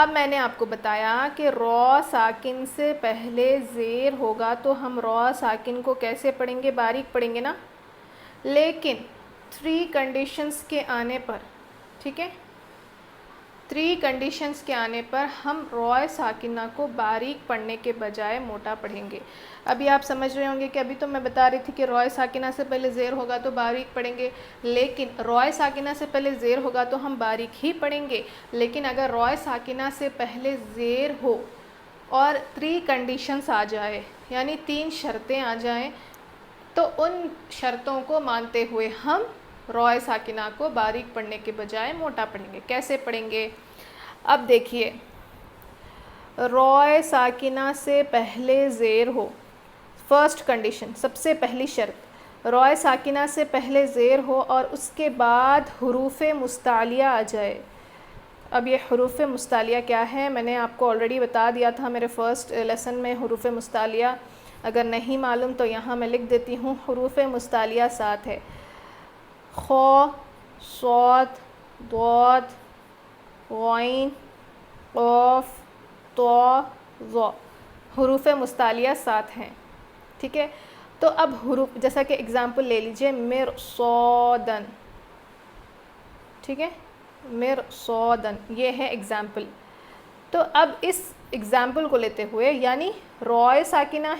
اب میں نے آپ کو بتایا کہ را ساکن سے پہلے زیر ہوگا تو ہم را ساکن کو کیسے پڑھیں گے؟ باریک پڑھیں گے نا. لیکن 3 کنڈیشنز کے آنے پر، ٹھیک ہے، 3 کنڈیشنز کے آنے پر ہم را ساکنہ کو باریک پڑھنے کے بجائے موٹا پڑھیں گے. ابھی آپ سمجھ رہے ہوں گے کہ ابھی تو میں بتا رہی تھی کہ را ساکنہ سے پہلے زیر ہوگا تو باریک پڑھیں گے، لیکن را ساکنہ سے پہلے زیر ہوگا تو ہم باریک ہی پڑھیں گے. لیکن اگر را ساکنہ سے پہلے زیر ہو اور 3 کنڈیشنز آ جائے، یعنی 3 شرطیں آ جائیں، تو ان شرطوں کو مانتے ہوئے ہم را ساکنہ کو باریک پڑھنے کے بجائے موٹا پڑھیں گے. کیسے پڑھیں گے؟ اب دیکھیے، را ساکنہ سے پہلے زیر ہو، فرسٹ کنڈیشن، سب سے پہلی شرط، را ساکنہ سے پہلے زیر ہو اور اس کے بعد حروف مستعلیہ آ جائے. اب یہ حروف مستعلیہ کیا ہے؟ میں نے آپ کو آلریڈی بتا دیا تھا میرے فرسٹ لیسن میں. حروف مستعلیہ اگر نہیں معلوم تو یہاں میں لکھ دیتی ہوں. حروف مستعلیہ 7 ہے: خ، صاد، ضاد، غین، قاف، طا، ظا. حروف مستعلیہ 7 ہیں، ٹھیک ہے. تو اب حروف، جیسا کہ اگزامپل لے لیجئے، مرصادن، ٹھیک ہے، مرصادن، یہ ہے اگزامپل. تو اب اس اگزامپل کو لیتے ہوئے، یعنی را ساکنہ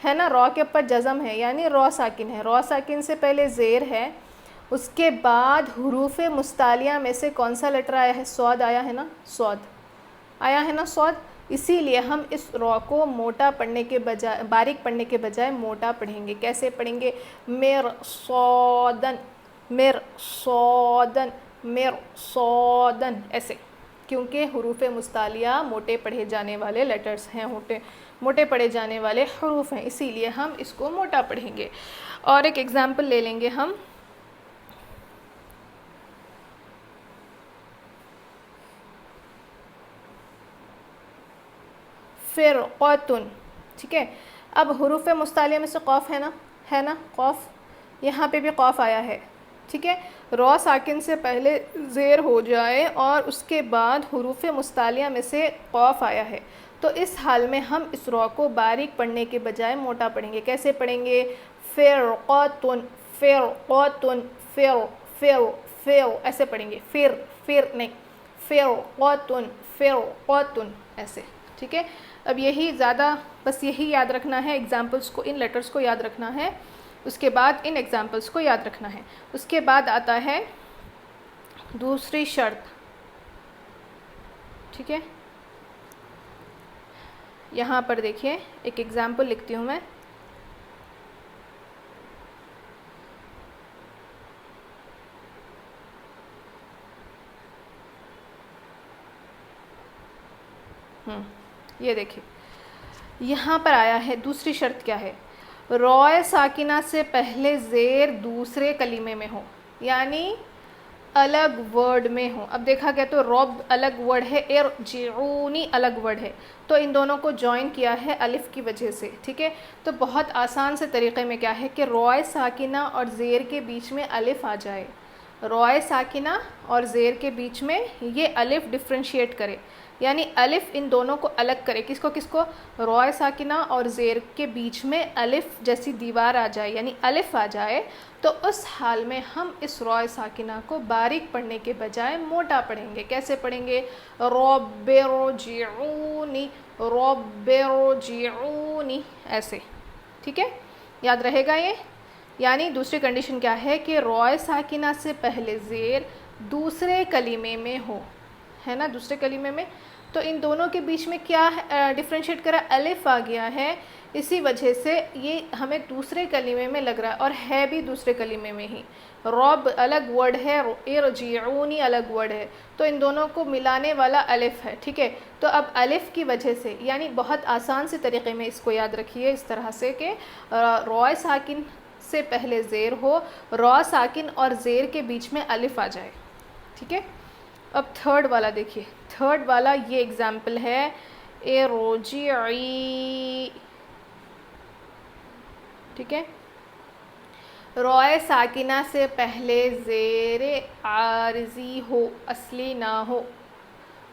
ہے نا، را کے اوپر جزم ہے، یعنی را ساکن ہے. را ساکن سے پہلے زیر ہے، اس کے بعد حروف مستعلیہ میں سے کون سا لیٹر آیا ہے؟ صاد آیا ہے نا، صاد آیا ہے نا، صاد. اسی لیے ہم اس را کو موٹا پڑھنے کے بجائے، باریک پڑھنے کے بجائے موٹا پڑھیں گے. کیسے پڑھیں گے؟ مرصادن، مرصادن، مرصادن، ایسے. کیونکہ حروف مستعلیہ موٹے پڑھے جانے والے لیٹرز ہیں، موٹے پڑھے جانے والے حروف ہیں، اسی لیے ہم اس کو موٹا پڑھیں گے. اور ایک ایگزامپل لے لیں گے ہم. فرقتن، ٹھیک ہے. اب حروف مستعلیہ میں سے قاف ہے نا، قاف، یہاں پہ بھی قاف آیا ہے، ٹھیک ہے. را ساکن سے پہلے زیر ہو جائے اور اس کے بعد حروف مستعلیہ میں سے قاف آیا ہے، تو اس حال میں ہم اس را کو باریک پڑھنے کے بجائے موٹا پڑھیں گے. کیسے پڑھیں گے؟ فرقتن، فرقتن، فر، ایسے پڑھیں گے. فر نہیں، فرقتن، فرقتن، ایسے، ٹھیک ہے. اب یہی زیادہ، بس یہی یاد رکھنا ہے، ایگزامپلس کو، ان لیٹرز کو یاد رکھنا ہے، اس کے بعد ان ایگزامپلس کو یاد رکھنا ہے. اس کے بعد آتا ہے دوسری شرط، ٹھیک ہے. یہاں پر دیکھیے، ایک ایگزامپل لکھتی ہوں میں. یہ دیکھیے، یہاں پر آیا ہے دوسری شرط کیا ہے؟ را ساکنہ سے پہلے زیر دوسرے کلمے میں ہو، یعنی الگ ورڈ میں ہو. اب دیکھا گیا تو رب الگ ورڈ ہے، ارجعونی الگ ورڈ ہے، تو ان دونوں کو جوائن کیا ہے الف کی وجہ سے، ٹھیک ہے. تو بہت آسان سے طریقے میں کیا ہے کہ را ساکنہ اور زیر کے بیچ میں الف آ جائے. را ساکنہ اور زیر کے بیچ میں یہ الف ڈفرینشیٹ کرے، یعنی الف ان دونوں کو الگ کرے. کس کو؟ را ساکنہ اور زیر کے بیچ میں الف جیسی دیوار آ جائے، یعنی الف آ جائے. تو اس حال میں ہم اس را ساکنہ کو باریک پڑھنے کے بجائے موٹا پڑھیں گے. کیسے پڑھیں گے؟ رب ارجعونی، رب ارجعونی، ایسے، ٹھیک ہے. یاد رہے گا یہ. یعنی دوسری کنڈیشن کیا ہے کہ را ساکنہ سے پہلے زیر دوسرے کلمے میں ہو، ہے نا، دوسرے کلمے میں. تو ان دونوں کے بیچ میں کیا ڈفرینشیٹ کرا؟ الف آ گیا ہے. اسی وجہ سے یہ ہمیں دوسرے کلمے میں لگ رہا ہے، اور ہے بھی دوسرے کلمے میں ہی. رب الگ ورڈ ہے، ارجعونی الگ ورڈ ہے، تو ان دونوں کو ملانے والا الف ہے، ٹھیک ہے. تو اب الف کی وجہ سے، یعنی بہت آسان سے طریقے میں اس کو یاد رکھیے اس طرح سے کہ را ساکن سے پہلے زیر ہو، را ساکن اور زیر کے بیچ میں الف آ جائے، ٹھیک ہے. اب تھرڈ والا دیکھیے. تھرڈ والا یہ ایگزامپل ہے، ارجعی، ٹھیک ہے. را ساکنہ سے پہلے زیر عارضی ہو، اصلی نہ ہو.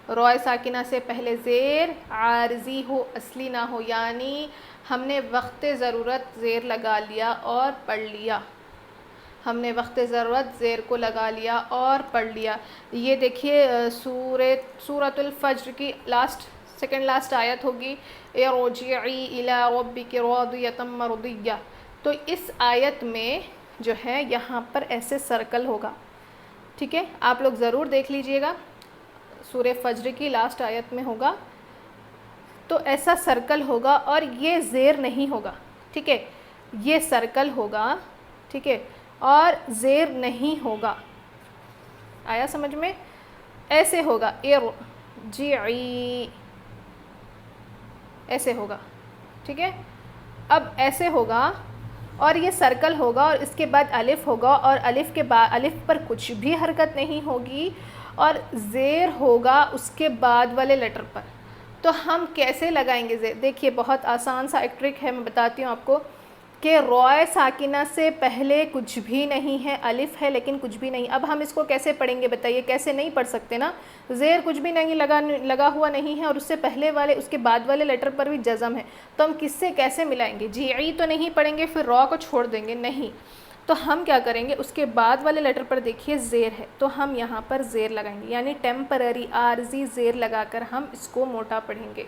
روئے ساکنہ سے پہلے زیر عارضی ہو، اصلی نہ ہو، یعنی ہم نے وقت ضرورت زیر لگا لیا اور پڑھ لیا، ہم نے وقت ضرورت زیر کو لگا لیا اور پڑھ لیا۔ یہ دیکھیے سورۃ الفجر کی سیکنڈ لاسٹ آیت ہوگی، ارجعی الی ربک راضیۃ مرضیہ۔ تو اس آیت میں جو ہے یہاں پر ایسے سرکل ہوگا، ٹھیک ہے، آپ لوگ ضرور دیکھ لیجئے گا، سورہ فجر کی لاسٹ آیت میں ہوگا، تو ایسا سرکل ہوگا اور یہ زیر نہیں ہوگا، ٹھیک ہے، یہ سرکل ہوگا، ٹھیک ہے، اور زیر نہیں ہوگا۔ آیا سمجھ میں؟ ایسے ہوگا، ارجعی، ایسے ہوگا، ٹھیک ہے۔ اب ایسے ہوگا اور یہ سرکل ہوگا اور اس کے بعد الف ہوگا اور الف پر کچھ بھی حرکت نہیں ہوگی اور زیر ہوگا اس کے بعد والے لیٹر پر۔ تو ہم کیسے لگائیں گے زیر؟ دیکھیے بہت آسان سا ایک ٹرک ہے، میں بتاتی ہوں آپ کو، کہ روئے ساکنہ سے پہلے کچھ بھی نہیں ہے، الف ہے لیکن کچھ بھی نہیں۔ اب ہم اس کو کیسے پڑھیں گے بتائیے؟ کیسے نہیں پڑھ سکتے نا، زیر کچھ بھی نہیں لگا ہوا نہیں ہے اور اس سے پہلے والے اس کے بعد والے لیٹر پر بھی جزم ہے، تو ہم کس سے کیسے ملائیں گے؟ جی تو نہیں پڑھیں گے پھر رو کو چھوڑ دیں گے، نہیں، تو ہم کیا کریں گے؟ اس کے بعد والے لیٹر پر دیکھیے زیر ہے، تو ہم یہاں پر زیر لگائیں گے، یعنی ٹیمپرری عارضی زیر لگا کر ہم اس کو موٹا پڑھیں گے۔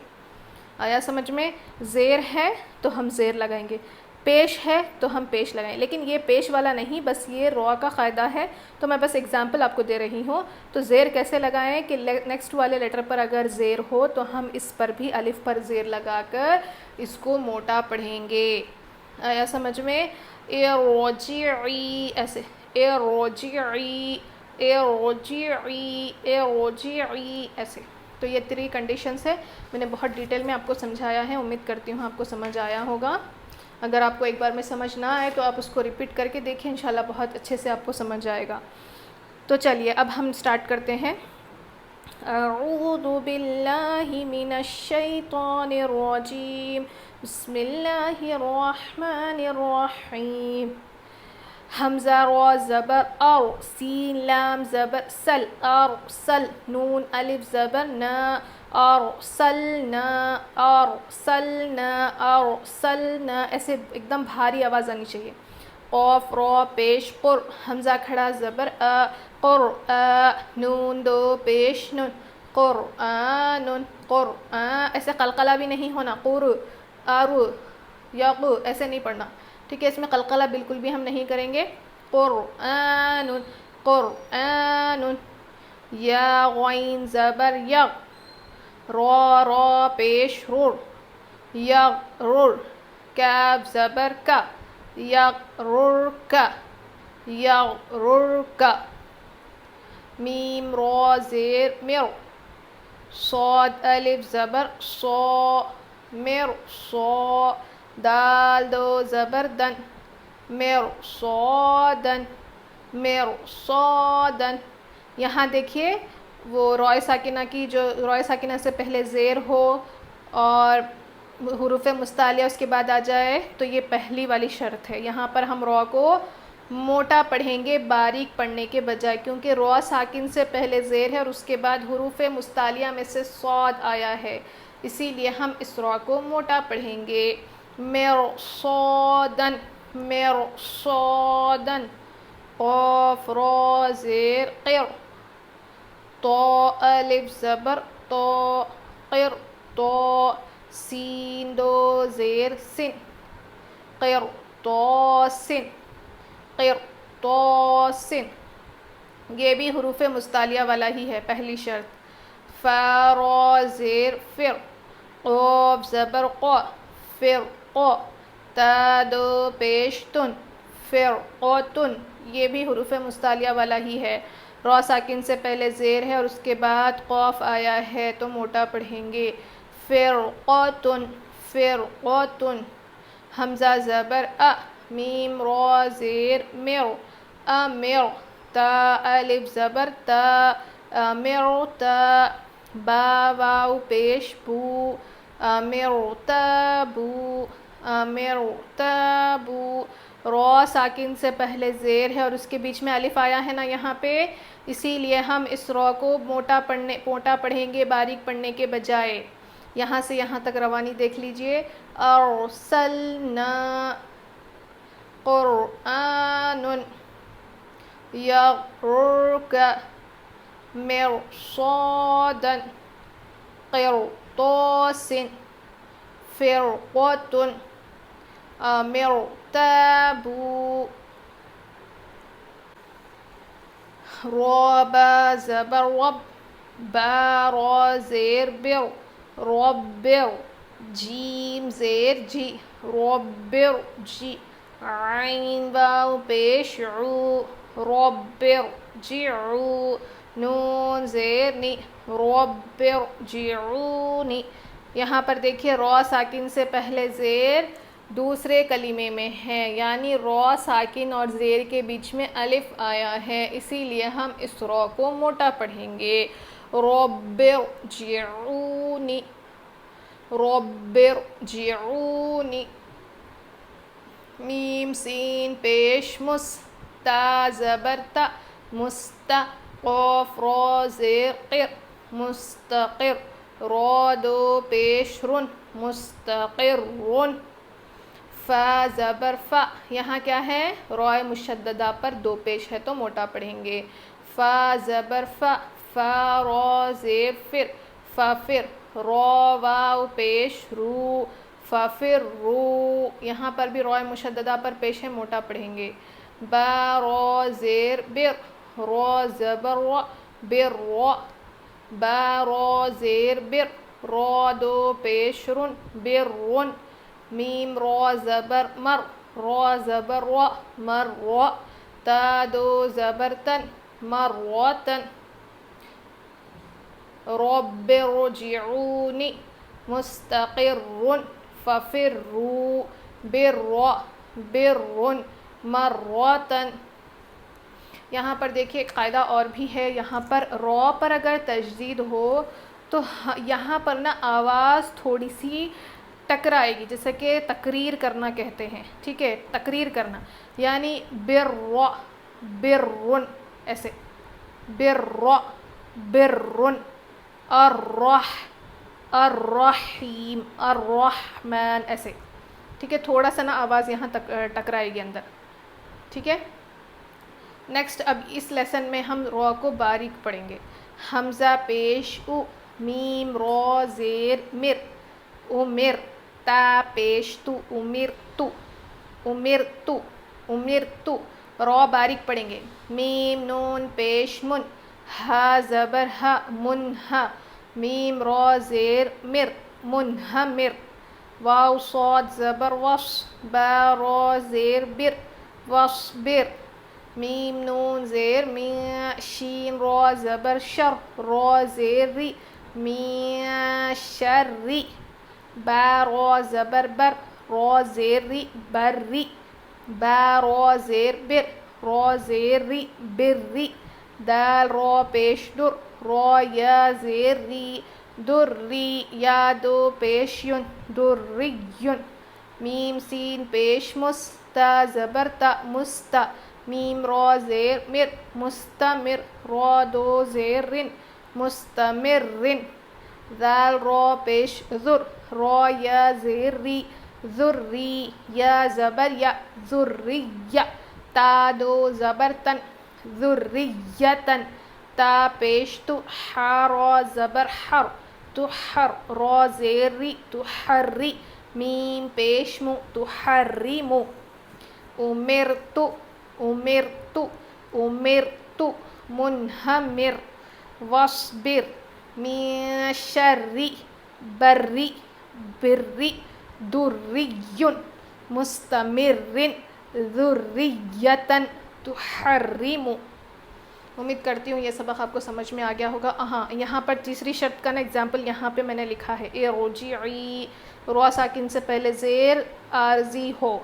آیا سمجھ میں؟ زیر ہے تو ہم زیر لگائیں گے، پیش ہے تو ہم پیش لگائیں، لیکن یہ پیش والا نہیں، بس یہ رو کا قاعدہ ہے، تو میں بس اگزامپل آپ کو دے رہی ہوں۔ تو زیر کیسے لگائیں کہ نیکسٹ والے لیٹر پر اگر زیر ہو تو ہم اس پر بھی الف پر زیر لگا کر اس کو موٹا پڑھیں گے۔ آیا سمجھ میں؟ ارجعی، ایسے، ارجعی، ارجعی، ارجعی، ایسے۔ تو یہ 3 کنڈیشنز ہے، میں نے بہت ڈیٹیل میں آپ کو سمجھایا ہے، امید کرتی ہوں آپ کو سمجھ آیا ہوگا۔ اگر آپ کو ایک بار میں سمجھ نہ آئے تو آپ اس کو ریپیٹ کر کے دیکھیں، انشاءاللہ بہت اچھے سے آپ کو سمجھ آئے گا۔ تو چلیے اب ہم سٹارٹ کرتے ہیں۔ اعوذ باللہ من الشیطان الرجیم، بسم اللہ الرحمن الرحیم۔ حمزہ رو زبر ار، سین لام زبر سل، ارسل، نون الف زبر نا، ارسلنا، ارسلنا، ارسلنا، ایسے ایک دم بھاری آواز آنی چاہیے۔ قاف رو پیش قر، حمزہ کھڑا زبر آ، قر آ، نون دو پیش نون، قرآن، قرآن، ایسے قلقلہ بھی نہیں ہونا، قر، ارو، یق، ایسے نہیں پڑھنا، ٹھیک ہے، اس میں قلقلہ بالکل بھی ہم نہیں کریں گے۔ قرآن، قرآن، یا غین زبر یغ، رو پیش رور، یغرر، کاف زبر کا، یغررک، یغررک، میم رو زیر مر، صاد الف زبر صا، مر صا، دال دو زبر دن، مر صادن، مر صادن۔ یہاں دیکھیے وہ روئے ساکنہ کی، جو روئے ساکنہ سے پہلے زیر ہو اور حروف مستعلیہ اس کے بعد آ جائے، تو یہ پہلی والی شرط ہے۔ یہاں پر ہم رو کو موٹا پڑھیں گے باریک پڑھنے کے بجائے، کیونکہ رو ساکن سے پہلے زیر ہے اور اس کے بعد حروف مستعلیہ میں سے صاد آیا ہے، اسی لیے ہم اس رو کو موٹا پڑھیں گے۔ مرصادن، مرصادن، قاف رو زیر قر، طا الف زبر طا، قر طا، سین دو زیر سن، قر طا سن، قر طا سن۔ یہ بھی حروف مستعلیہ والا ہی ہے، پہلی شرط۔ فا رو زیر فر، قاف زبر قا، فر قا، تا دو پیش تن، فرقتن، یہ بھی حروف مستعلیہ والا ہی ہے۔ رو ساکن سے پہلے زیر ہے اور اس کے بعد قاف آیا ہے تو موٹا پڑھیں گے۔ فرقتن، فرقتن، حمزہ زبر ا، میم رو زیر مر، امر، تا الف زبر تا، امرتا، با واو پیش بو، امرتابو، امرتابو، رو ساکن سے پہلے زیر ہے اور اس کے بیچ میں الف آیا ہے نا یہاں پہ، اسی لیے ہم اس رو کو موٹا پڑھیں گے باریک پڑھنے کے بجائے۔ یہاں سے یہاں تک روانی دیکھ لیجئے، ارسلنا قرآن یغرک مرصادا قرطاس فرقۃ مرتاب رابا زبر رب با زیر بر ربر جیم زیر جی ربر جی عین واو پیش عو ربر جعو نون زیر نی ربر جعونی۔ یہاں پر دیکھیے رو ساکن سے پہلے زیر دوسرے کلمے میں ہے، یعنی رو ساکن اور زیر کے بیچ میں الف آیا ہے، اسی لیے ہم اس رو کو موٹا پڑھیں گے۔ رب ارجعونی رب ارجعونی۔ میم سین پیش مس تا زبر تا مستا قاف را زیر قر مستقر را دو پیش رن مستقر رن فا زبر فا۔ یہاں کیا ہے؟ روئے مشددہ پر دو پیش ہے تو موٹا پڑھیں گے۔ فا زبر فا فا را زیر فر فافر را واو پیش رو فافر رو۔ یہاں پر بھی روئے مشددہ پر پیش ہے موٹا پڑھیں گے۔ با را زیر بر را زبر را بر را با را زیر بر را دو پیش رن بر رن میم را زبر مر را زبر را مر را تا دو زبر تن مرتن رب ارجعونی مستقر ففروا بر مرتن۔ یہاں پر دیکھیے ایک قاعدہ اور بھی ہے، یہاں پر رو پر اگر تشدید ہو تو یہاں پر نا آواز تھوڑی سی ٹکرائے گی، جیسے کہ تقریر کرنا کہتے ہیں، ٹھیک ہے، تقریر کرنا، یعنی برن ایسے برن الرحیم الرحمن ایسے، ٹھیک ہے، تھوڑا سا نا آواز یہاں تک ٹکرائے گی اندر، ٹھیک ہے۔ نیکسٹ اب اس لیسن میں ہم رو کو باریک پڑھیں گے۔ حمزہ پیش او میم رو زیر مر امر تا پیش تو امر تو رو باریک پڑھیں گے۔ میم نون پیش من ہا زبر ہا من ہا میم رو زیر مر منہمر واو صاد زبر وص با رو زیر بر وصبر میم نون زیر می شین رو زبر شر رو زیر ری می شر با رو زبر بر رو زیر ری بر ری با رو زیر بر رو زیر ری بر ری دال رو پیش در رو یا زیر ری در ری یا دو پیش یون در ری یون میم سین پیش مس تا زبر تا مستا میم رو زیر مر مستمر رو دو زیر رن مستمر رن ذال رو پیش ذر رو یا زیر ری ذری یا زبر یا ذریہ تا دو زبر تن ذریتن تا پیش تو حا رو زبر حر تحر رو زیر ری تحری میم پیش مو تحرمو امرتو منہمر واصبر من شر بری دری مستمر ذریتن تحرمو۔ امید کرتی ہوں یہ سبق آپ کو سمجھ میں آ گیا ہوگا۔ ہاں یہاں پر تیسری شرط کا نا ایگزامپل یہاں پہ میں نے لکھا ہے، ارجعی رو ساکن سے پہلے زیر عارضی ہو،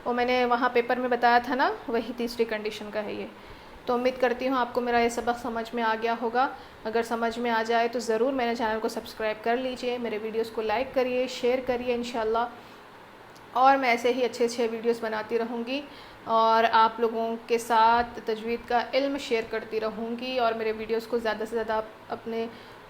وہ میں نے وہاں پیپر میں بتایا تھا نا، وہی تیسری کنڈیشن کا ہے یہ۔ تو امید کرتی ہوں آپ کو میرا یہ سبق سمجھ میں آ گیا ہوگا۔ اگر سمجھ میں آ جائے تو ضرور میرے چینل کو سبسکرائب کر لیجئے، میرے ویڈیوز کو لائک کریے، شیئر کریے انشاءاللہ۔ اور میں ایسے ہی اچھے اچھے ویڈیوز بناتی رہوں گی اور آپ لوگوں کے ساتھ تجوید کا علم شیئر کرتی رہوں گی، اور میرے ویڈیوز کو زیادہ سے زیادہ آپ اپنے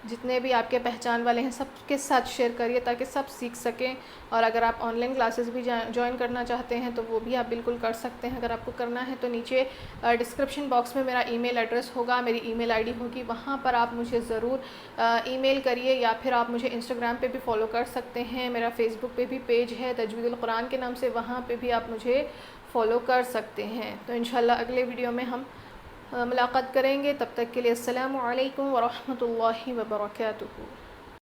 جتنے بھی آپ کے پہچان والے ہیں سب کے ساتھ شیئر کریے تاکہ سب سیکھ سکیں۔ اور اگر آپ آن لائن کلاسز بھی جوائن کرنا چاہتے ہیں تو وہ بھی آپ بالکل کر سکتے ہیں۔ اگر آپ کو کرنا ہے تو نیچے ڈسکرپشن باکس میں میرا ای میل ایڈریس ہوگا، میری ای میل آئی ڈی ہوگی، وہاں پر آپ مجھے ضرور ای میل کریے، یا پھر آپ مجھے انسٹاگرام پہ بھی فالو کر سکتے ہیں، میرا فیس بک پہ بھی پیج ہے تجوید القرآن کے نام سے، وہاں پہ بھی آپ مجھے فالو کر سکتے ہیں۔ تو انشاءاللہ اگلے ویڈیو میں ہم ملاقات کریں گے، تب تک کے لیے السلام علیکم ورحمۃ اللہ وبرکاتہ۔